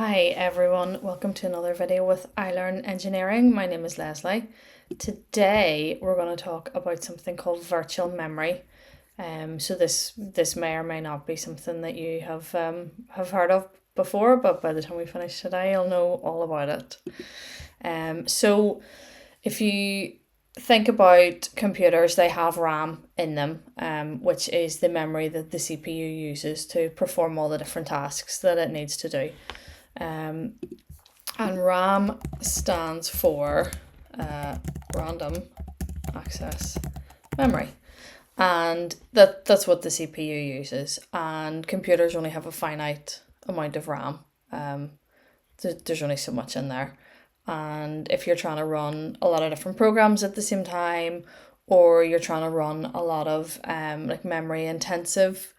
Hi everyone, welcome to another video with iLearn Engineering. My name is Leslie. Today we're going to talk about something called virtual memory. So this may or may not be something that you have heard of before, but by the time we finish today, you'll know all about it. So if you think about computers, they have RAM in them, which is the memory that the CPU uses to perform all the different tasks that it needs to do. And RAM stands for random access memory. And that's what the CPU uses. And computers only have a finite amount of RAM. There's only so much in there. And if you're trying to run a lot of different programs at the same time, or you're trying to run a lot of like memory intensive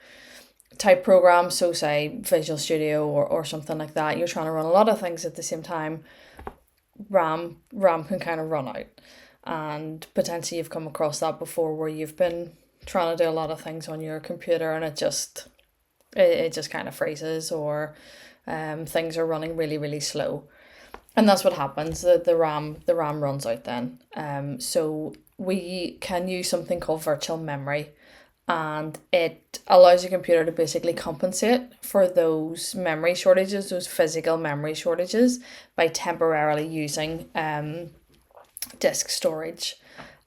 type programs, so say Visual Studio or something like that, you're trying to run a lot of things at the same time, RAM can kind of run out. And potentially you've come across that before, where you've been trying to do a lot of things on your computer and it just kind of freezes, or things are running really, really slow. And that's what happens. The RAM runs out then. So we can use something called virtual memory, and it allows your computer to basically compensate for those memory shortages, those physical memory shortages, by temporarily using disk storage.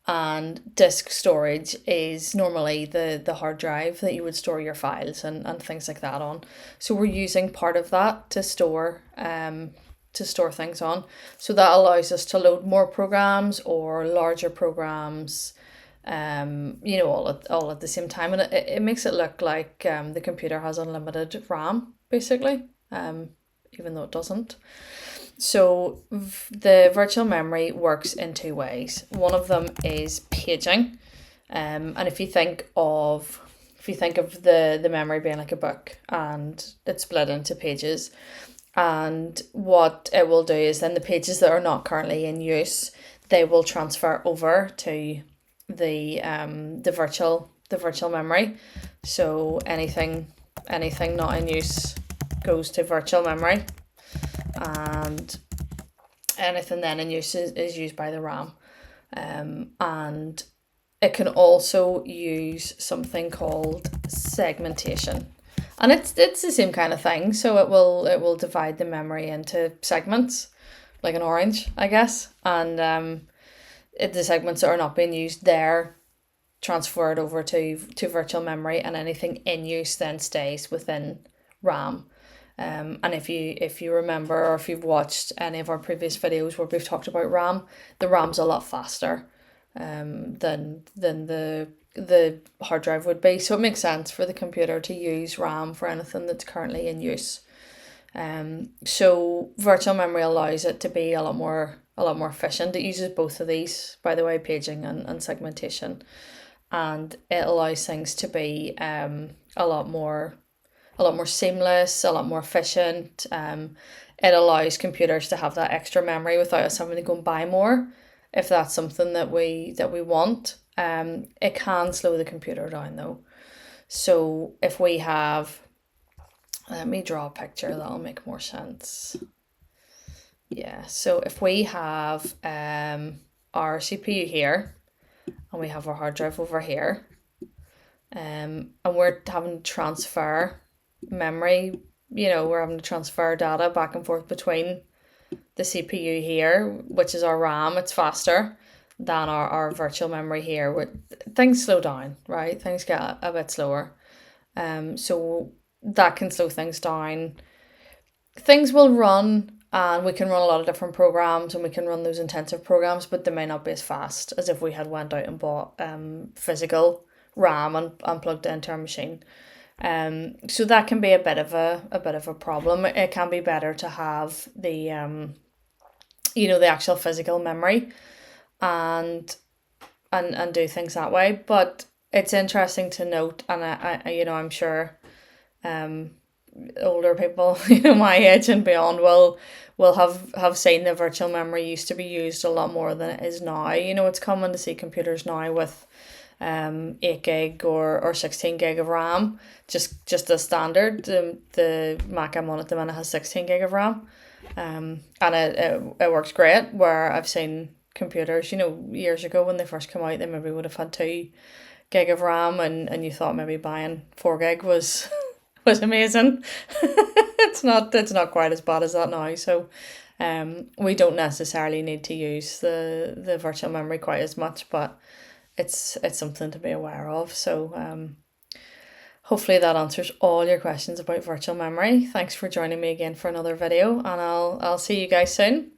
And disk storage is normally the hard drive that you would store your files and things like that on. So we're using part of that to store things on. So that allows us to load more programs or larger programs, all at the same time. And it makes it look like the computer has unlimited RAM, basically, even though it doesn't. So the virtual memory works in two ways. One of them is paging. And if you think of the memory being like a book and it's split into pages, and what it will do is then the pages that are not currently in use, they will transfer over to the virtual memory. So anything not in use goes to virtual memory, and anything then in use is used by the RAM. And it can also use something called segmentation. And it's the same kind of thing. So it will divide the memory into segments, like an orange, I guess. And the segments that are not being used, they're transferred over to virtual memory, and anything in use then stays within RAM. And if you remember, or if you've watched any of our previous videos where we've talked about RAM, the RAM's a lot faster than the hard drive would be. So it makes sense for the computer to use RAM for anything that's currently in use. So virtual memory allows it to be a lot more efficient. It uses both of these, by the way, paging and segmentation, and it allows things to be a lot more seamless, a lot more efficient. It allows computers to have that extra memory without us having to go and buy more, if that's something that we want. It can slow the computer down though. So if we have, let me draw a picture that'll make more sense. Yeah, so if we have our CPU here, and we have our hard drive over here, and we're having to transfer memory, we're having to transfer data back and forth between the CPU here, which is our RAM. It's faster than our virtual memory here. Things slow down, right? Things get a bit slower. So that can slow things down. Things will run, and we can run a lot of different programs, and we can run those intensive programs, but they may not be as fast as if we had went out and bought physical RAM and plugged it into our machine. So that can be a bit of a problem. It can be better to have the the actual physical memory and do things that way. But it's interesting to note, and I'm sure older people, my age and beyond, will have seen the virtual memory used to be used a lot more than it is now. It's common to see computers now with 8 gig or 16 gig of RAM, just as standard. The Mac I'm on at the minute has 16 gig of RAM, and it works great. Where I've seen computers, years ago when they first come out, they maybe would have had 2 gig of RAM, and you thought maybe buying 4 gig was was amazing. It's not quite as bad as that now. So we don't necessarily need to use the virtual memory quite as much, but it's something to be aware of. So hopefully that answers all your questions about virtual memory. Thanks for joining me again for another video, and I'll see you guys soon.